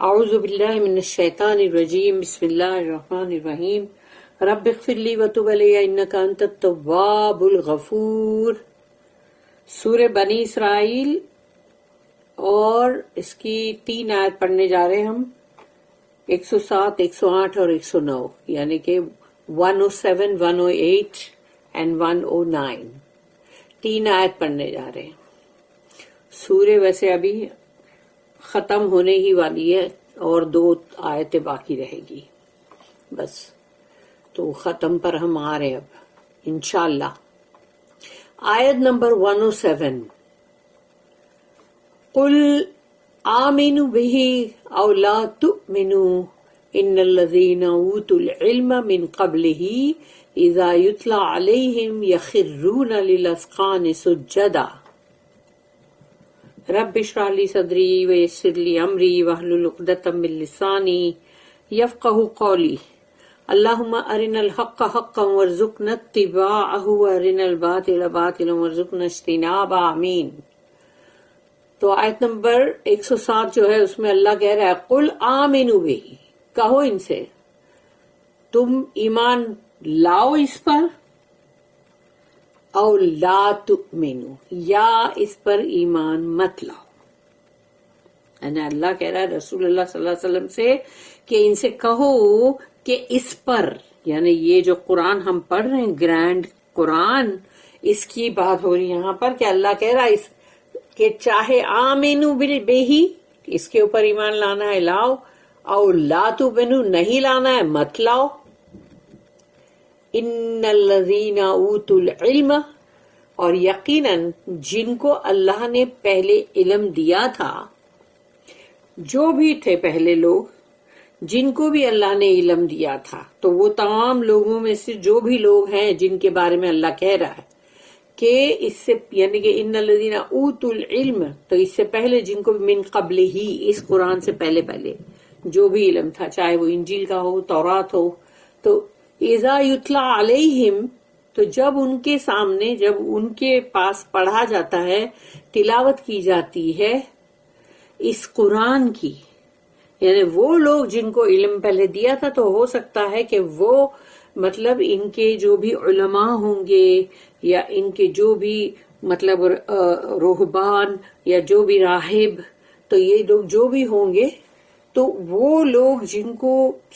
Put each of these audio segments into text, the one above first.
اعوذ باللہ من الشیطان الرجیم بسم اللہ الرحمن الرحیم رب اغفر لی وتب علی انک انت التواب الغفور۔ سورہ بنی اسرائیل اور اس کی 3 آیت پڑھنے جا رہے ہیں ہم، 107، 108 اور 109، یعنی کہ 107، 108 and 109 3 آیت پڑھنے جا رہے ہیں۔ سورہ ویسے ابھی ختم ہونے ہی والی ہے اور 2 آیتیں باقی رہے گی بس، تو ختم پر ہم آ رہے ہیں اب انشاءاللہ۔ آیت نمبر 107، قل آمنوا به او لا تؤمنوا ان الذين اوتوا العلم من قبله اذا يتلى عليهم يخرون للاذقان سجدا۔ رب اشرح لي صدري ويسر لي امري واحلل عقدة من لساني يفقهوا قولي اللهم ارنا الحق حقا وارزقنا اتباعه وارنا الباطل باطلا وارزقنا اجتنابه، آمین۔ تو آیت نمبر 107 جو ہے اس میں اللہ کہہ رہا ہے قل آمنوا به، کہو ان سے تم ایمان لاؤ اس پر، او لا تؤمنو، یا اس پر ایمان مت لاؤ۔ یعنی اللہ کہہ رہا ہے رسول اللہ صلی اللہ علیہ وسلم سے کہ ان سے کہو کہ اس پر، یعنی یہ جو قرآن ہم پڑھ رہے ہیں گرینڈ قرآن، اس کی بات ہو رہی ہے یہاں پر کہ اللہ کہہ رہا ہے کہ چاہے آمنو بالبہی، اس کے اوپر ایمان لانا ہے لاؤ، او لا تؤمنو نہیں لانا ہے مت لاؤ۔ ان الذین اوتوا العلم، اور یقیناً جن کو اللہ نے پہلے علم دیا تھا، جو بھی تھے پہلے لوگ جن کو بھی اللہ نے علم دیا تھا، تو وہ تمام لوگوں میں سے جو بھی لوگ ہیں جن کے بارے میں اللہ کہہ رہا ہے کہ اس سے، یعنی کہ ان الذین اوتوا العلم، تو اس سے پہلے جن کو من قبل ہی، اس قرآن سے پہلے جو بھی علم تھا، چاہے وہ انجیل کا ہو، تورات ہو، تو اذا یتلی علیہم، تو جب ان کے سامنے، جب ان کے پاس پڑھا جاتا ہے، تلاوت کی جاتی ہے اس قرآن کی، یعنی وہ لوگ جن کو علم پہلے دیا تھا، تو ہو سکتا ہے کہ وہ مطلب ان کے جو بھی علماء ہوں گے، یا ان کے جو بھی مطلب رہبان یا جو بھی راہب، تو یہ لوگ جو بھی ہوں گے، تو وہ لوگ جن کو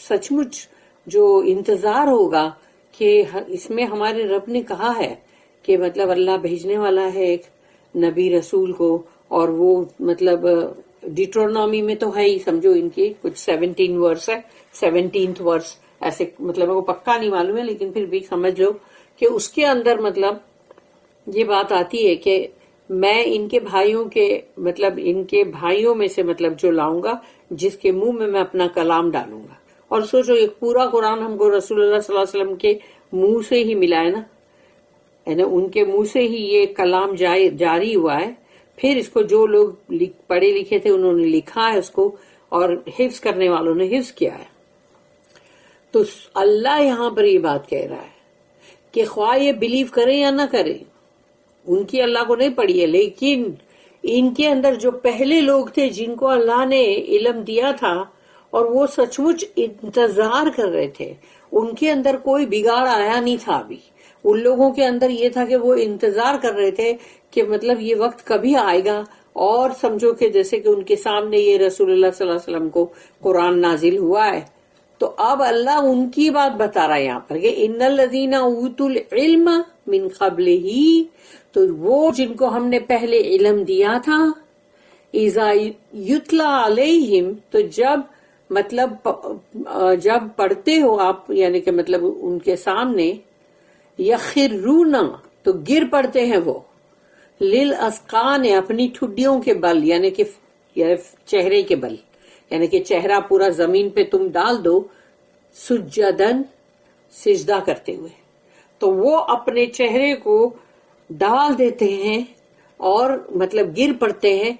سچ مچ جو انتظار ہوگا کہ اس میں ہمارے رب نے کہا ہے کہ مطلب اللہ بھیجنے والا ہے ایک نبی رسول کو، اور وہ مطلب ڈیٹرونومی میں تو ہے ہی، سمجھو ان کی کچھ 17 ورس ہے، 17th ورس ایسے، مطلب وہ پکا نہیں معلوم ہے لیکن پھر بھی سمجھ لو کہ اس کے اندر مطلب یہ بات آتی ہے کہ میں ان کے بھائیوں کے، مطلب ان کے بھائیوں میں سے مطلب جو لاؤں گا، جس کے منہ میں اپنا کلام ڈالوں گا۔ اور سوچو ایک پورا قرآن ہم کو رسول اللہ صلی اللہ علیہ وسلم کے منہ سے ہی ملا ہے نا، یعنی ان کے منہ سے ہی یہ کلام جاری ہوا ہے، پھر اس کو جو لوگ پڑھے لکھے تھے انہوں نے لکھا ہے اس کو، اور حفظ کرنے والوں نے حفظ کیا ہے۔ تو اللہ یہاں پر یہ بات کہہ رہا ہے کہ خواہ یہ بلیو کریں یا نہ کریں، ان کی اللہ کو نہیں پڑھی ہے، لیکن ان کے اندر جو پہلے لوگ تھے جن کو اللہ نے علم دیا تھا اور وہ سچ مچ انتظار کر رہے تھے، ان کے اندر کوئی بگاڑ آیا نہیں تھا ابھی، ان لوگوں کے اندر یہ تھا کہ وہ انتظار کر رہے تھے کہ مطلب یہ وقت کبھی آئے گا، اور سمجھو کہ جیسے کہ ان کے سامنے یہ رسول اللہ صلی اللہ علیہ وسلم کو قرآن نازل ہوا ہے، تو اب اللہ ان کی بات بتا رہا ہے یہاں پر کہ ان الذین اوتوا العلم من قبلہ، تو وہ جن کو ہم نے پہلے علم دیا تھا، اذا یتلی علیہم، تو جب پڑھتے ہو آپ، یعنی کہ مطلب ان کے سامنے، یخرون، تو گر پڑتے ہیں وہ، للاذقان، اپنی ٹھڈیوں کے بل، یعنی کہ چہرے کے بل، یعنی کہ چہرہ پورا زمین پہ تم ڈال دو، سجدن، سجدہ کرتے ہوئے، تو وہ اپنے چہرے کو ڈال دیتے ہیں اور مطلب گر پڑتے ہیں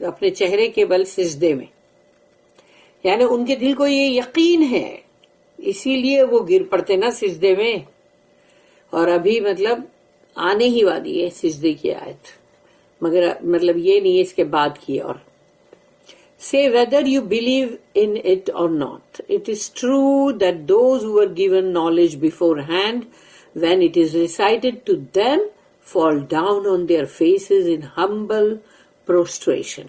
اپنے چہرے کے بل سجدے میں، یعنی ان کے دل کو یہ یقین ہے، اسی لیے وہ گر پڑتے نا سجدے میں۔ اور ابھی مطلب آنے ہی والی ہے سجدے کی آیت، مگر مطلب یہ نہیں ہے اس کے بعد کی، اور Say whether you believe in it or not. It is true that those who were given knowledge beforehand, when it is recited to them, fall down on their faces in humble prostration.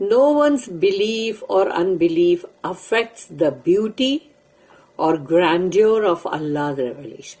No one's belief or unbelief affects the beauty or grandeur of Allah's revelation.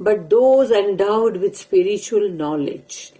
But those endowed with spiritual knowledge,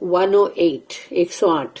108 108.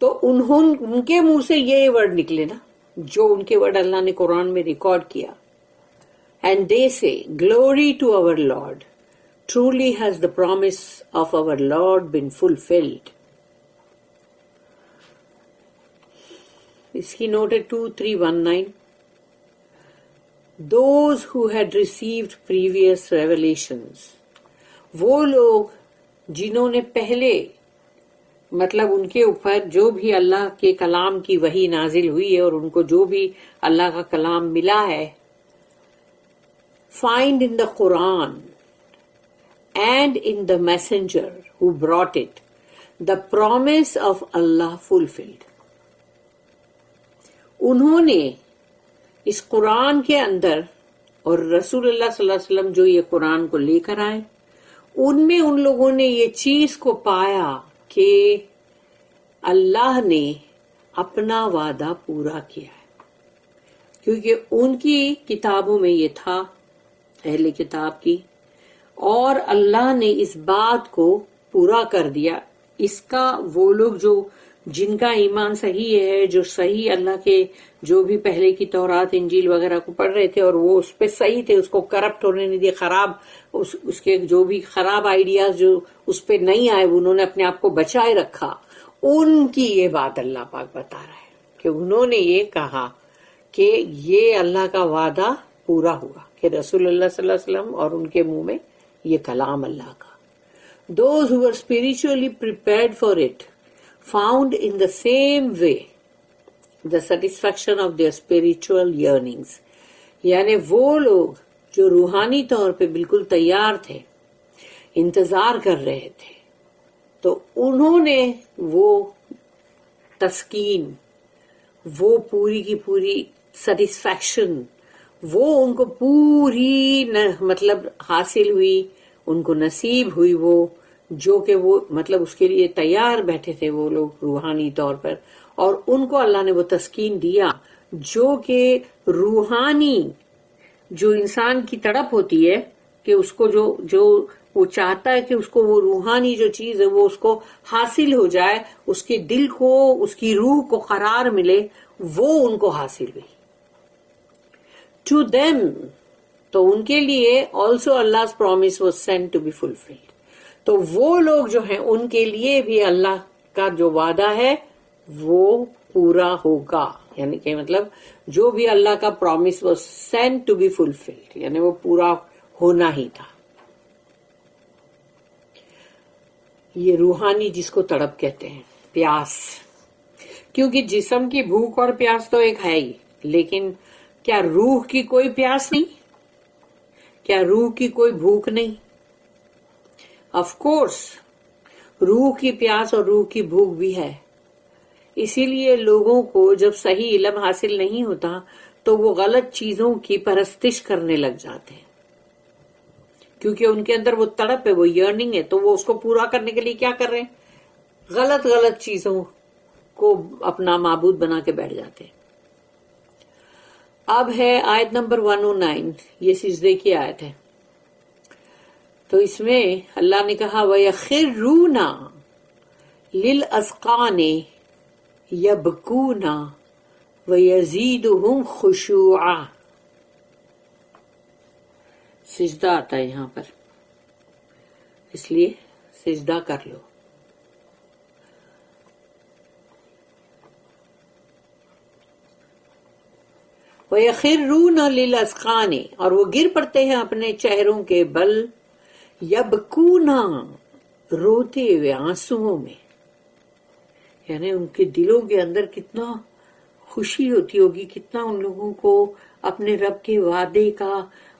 تو ان کے منہ سے یہ word نکلے نا جو ان کے word اللہ نے قرآن میں ریکارڈ کیا. And they say glory to our Lord, truly has the promise of our Lord been fulfilled. اس کی نوٹ ہے 2319. Those who had received previous revelations, وہ لوگ جنہوں نے پہلے مطلب ان کے اوپر جو بھی اللہ کے کلام کی وحی نازل ہوئی ہے اور ان کو جو بھی اللہ کا کلام ملا ہے, find in the Quran and in the messenger who brought it the promise of Allah fulfilled. انہوں نے اس قرآن کے اندر اور رسول اللہ صلی اللہ علیہ وسلم جو یہ قرآن کو لے کر آئے, ان میں ان لوگوں نے یہ چیز کو پایا کہ اللہ نے اپنا وعدہ پورا کیا ہے, کیونکہ ان کی کتابوں میں یہ تھا, اہل کتاب کی, اور اللہ نے اس بات کو پورا کر دیا. اس کا وہ لوگ جو جن کا ایمان صحیح ہے, جو صحیح اللہ کے جو بھی پہلے کی تورات انجیل وغیرہ کو پڑھ رہے تھے اور وہ اس پہ صحیح تھے, اس کو کرپٹ ہونے نہیں دیے, خراب اس کے جو بھی خراب آئیڈیاز جو اس پہ نہیں آئے انہوں نے اپنے آپ کو بچائے رکھا, ان کی یہ بات اللہ پاک بتا رہا ہے کہ انہوں نے یہ کہا کہ یہ اللہ کا وعدہ پورا ہوا کہ رسول اللہ صلی اللہ علیہ وسلم اور ان کے منہ میں یہ کلام اللہ کا. Those who were spiritually prepared for it found in the same way the satisfaction of their spiritual yearnings. یعنی وہ لوگ جو روحانی طور پہ بالکل تیار تھے, انتظار کر رہے تھے, تو انہوں نے وہ تسکین, وہ پوری کی پوری سیٹسفیکشن, وہ ان کو پوری مطلب حاصل ہوئی, ان کو نصیب ہوئی, وہ جو کہ وہ مطلب اس کے لیے تیار بیٹھے تھے وہ لوگ روحانی طور پر, اور ان کو اللہ نے وہ تسکین دیا جو کہ روحانی جو انسان کی تڑپ ہوتی ہے کہ اس کو جو وہ چاہتا ہے کہ اس کو وہ روحانی جو چیز ہے وہ اس کو حاصل ہو جائے, اس کے دل کو اس کی روح کو قرار ملے, وہ ان کو حاصل ہوئی. ٹو دیم, تو ان کے لیے also Allah's promise was sent to be fulfilled. تو وہ لوگ جو ہیں ان کے لیے بھی اللہ کا جو وعدہ ہے وہ پورا ہوگا, یعنی کہ مطلب جو بھی اللہ کا promise was sent to be fulfilled, یعنی وہ پورا ہونا ہی تھا. یہ روحانی جس کو تڑپ کہتے ہیں, پیاس, کیونکہ جسم کی بھوک اور پیاس تو ایک ہے ہی, لیکن کیا روح کی کوئی پیاس نہیں؟ کیا روح کی کوئی بھوک نہیں؟ آف کورس روح کی پیاس اور روح کی بھوک بھی ہے. اسی لیے لوگوں کو جب صحیح علم حاصل نہیں ہوتا تو وہ غلط چیزوں کی پرستش کرنے لگ جاتے ہیں, کیونکہ ان کے اندر وہ تڑپ ہے, وہ یرننگ ہے, تو وہ اس کو پورا کرنے کے لیے کیا کر رہے ہیں؟ غلط چیزوں کو اپنا معبود بنا کے بیٹھ جاتے ہیں. اب ہے آیت نمبر 109, یہ سجدے کی آیت ہے. تو اس میں اللہ نے کہا وَيَخِرُّونَ لِلْأَذْقَانِ يَبْكُونَ وَيَزِيدُهُمْ خُشُوعًا. سجدہ آتا ہے یہاں پر, اس لیے سجدہ کر لو. وَيَخِرُّونَ لِلْأَذْقَانِ, اور وہ گر پڑتے ہیں اپنے چہروں کے بل, یبکونا, روتے ہوئے آنسوؤں میں, یعنی ان کے دلوں کے اندر کتنا خوشی ہوتی ہوگی, کتنا ان لوگوں کو اپنے رب کے وعدے کا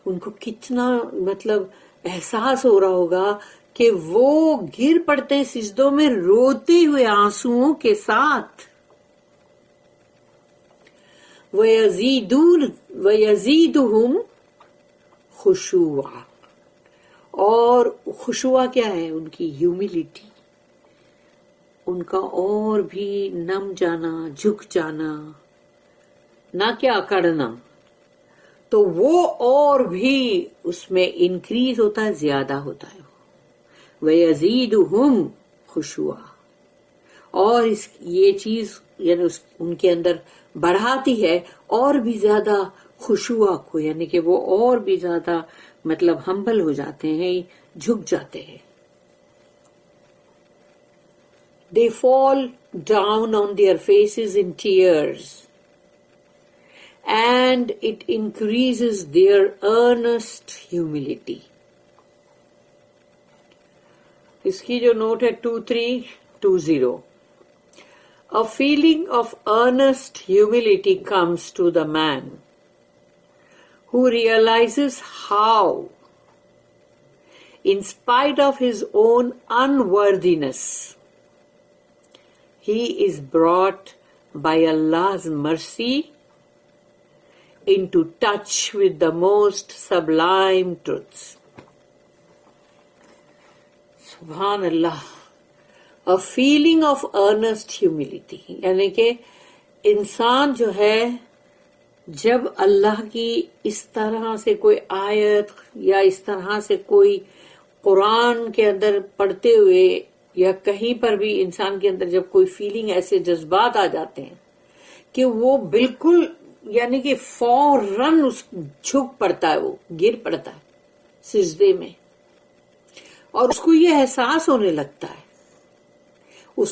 ان کو کتنا مطلب احساس ہو رہا ہوگا کہ وہ گر پڑتے ہیں سجدوں میں روتے ہوئے آنسوؤں کے ساتھ. وَيَزِيدُهُمْ خُشُوعًا, اور خشوع کیا ہے؟ ان کی ہیوملٹی, ان کا اور بھی نم جانا, جھک جانا, نہ کہ اکڑنا, تو وہ اور بھی اس میں انکریز ہوتا ہے, زیادہ ہوتا ہے. وَيَزِيدُهُمْ خُشُوعًا, اور یہ چیز یعنی ان کے اندر بڑھاتی ہے اور بھی زیادہ خشوع کو، یعنی کہ وہ اور بھی زیادہ مطلب ہمبل ہو جاتے ہیں، جھک جاتے ہیں. They fall down on their faces in tears, and it increases their earnest humility. اس کی جو نوٹ ہے 2320. A feeling of earnest humility comes to the man who realizes how, in spite of his own unworthiness, he is brought by Allah's mercy into touch with the most sublime truths. سبحان اللہ. A feeling of earnest humility، یعنی کہ انسان جو ہے جب اللہ کی اس طرح سے کوئی آیت یا اس طرح سے کوئی قرآن کے اندر پڑھتے ہوئے یا کہیں پر بھی انسان کے اندر جب کوئی فیلنگ ایسے جذبات آ جاتے ہیں کہ وہ بالکل یعنی کہ فوراً جھک پڑتا ہے، وہ گر پڑتا ہے سجدے میں، اور اس کو یہ احساس ہونے لگتا ہے،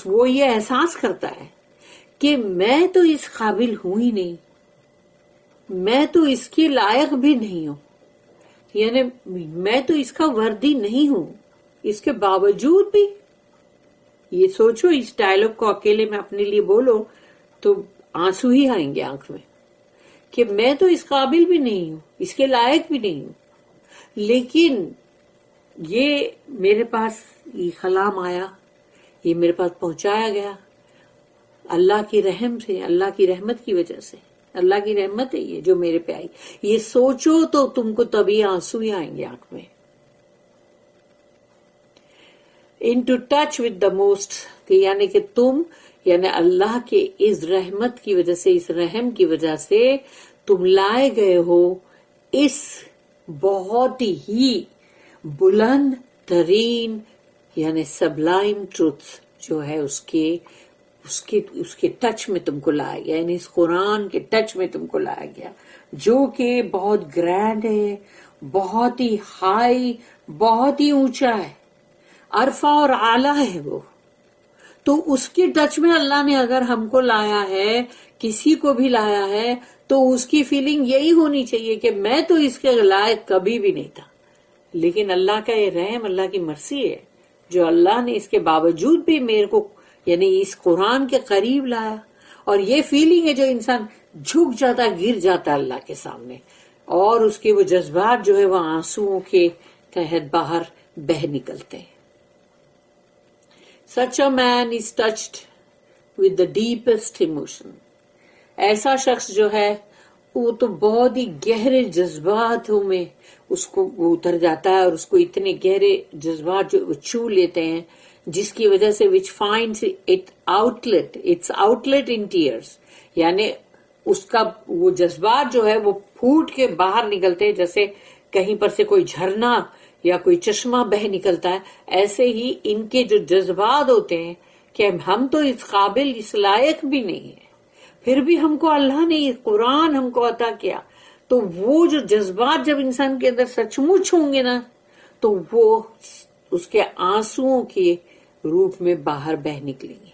وہ یہ احساس کرتا ہے کہ میں تو اس قابل ہوں ہی نہیں، میں تو اس کے لائق بھی نہیں ہوں، یعنی میں تو اس کا وردی نہیں ہوں. اس کے باوجود بھی یہ سوچو، اس ڈائلاگ کو اکیلے میں اپنے لیے بولو تو آنسو ہی آئیں گے آنکھ میں کہ میں تو اس قابل بھی نہیں ہوں، اس کے لائق بھی نہیں ہوں. لیکن یہ میرے پاس یہ کلام آیا، یہ میرے پاس پہنچایا گیا اللہ کی رحم سے، اللہ کی رحمت کی وجہ سے. اللہ کی رحمت ہے یہ جو میرے پہ آئی. یہ سوچو تو تم کو تبھی آنسو ہی آئیں گے آنکھ میں. Into touch with the most، یعنی کہ تم یعنی اللہ کے اس رحمت کی وجہ سے، اس رحم کی وجہ سے تم لائے گئے ہو اس بہت ہی بلند ترین یعنی سبلائم ٹروتھ جو ہے اس کے ٹچ میں تم کو لایا گیا، یعنی اس قرآن کے ٹچ میں تم کو لایا گیا جو کہ بہت گرینڈ ہے، بہت ہی ہائی، بہت ہی اونچا ہے، عرفہ اور اعلیٰ ہے وہ. تو اس کے ٹچ میں اللہ نے اگر ہم کو لایا ہے، کسی کو بھی لایا ہے، تو اس کی فیلنگ یہی ہونی چاہیے کہ میں تو اس کے لائق کبھی بھی نہیں تھا، لیکن اللہ کا یہ رحم، اللہ کی مرسی ہے جو اللہ نے اس کے باوجود بھی میرے کو یعنی اس قرآن کے قریب لایا. اور یہ فیلنگ ہے جو انسان جھک جاتا، گر جاتا اللہ کے سامنے، اور اس کے وہ جذبات جو ہے وہ آنسوؤں کے تحت باہر بہہ نکلتے ہیں. Such a man is touched with the deepest emotion. ایسا شخص جو ہے وہ تو بہت ہی گہرے جذباتوں میں اس کو وہ اتر جاتا ہے، اور اس کو اتنے گہرے جذبات جو چھو لیتے ہیں جس کی وجہ سے which finds its outlet in tears، یعنی اس کا وہ جذبات جو ہے وہ پھوٹ کے باہر نکلتے ہیں، جیسے کہیں پر سے کوئی جھرنا یا کوئی چشمہ بہ نکلتا ہے. ایسے ہی ان کے جو جذبات ہوتے ہیں کہ ہم تو اس قابل، اس لائق بھی نہیں ہیں، پھر بھی ہم کو اللہ نے یہ قرآن ہم کو عطا کیا. تو وہ جو جذبات جب انسان کے اندر سچ مچ ہوں گے نا، تو وہ اس کے آنسوؤں کے روپ میں باہر بہ نکلیں گے.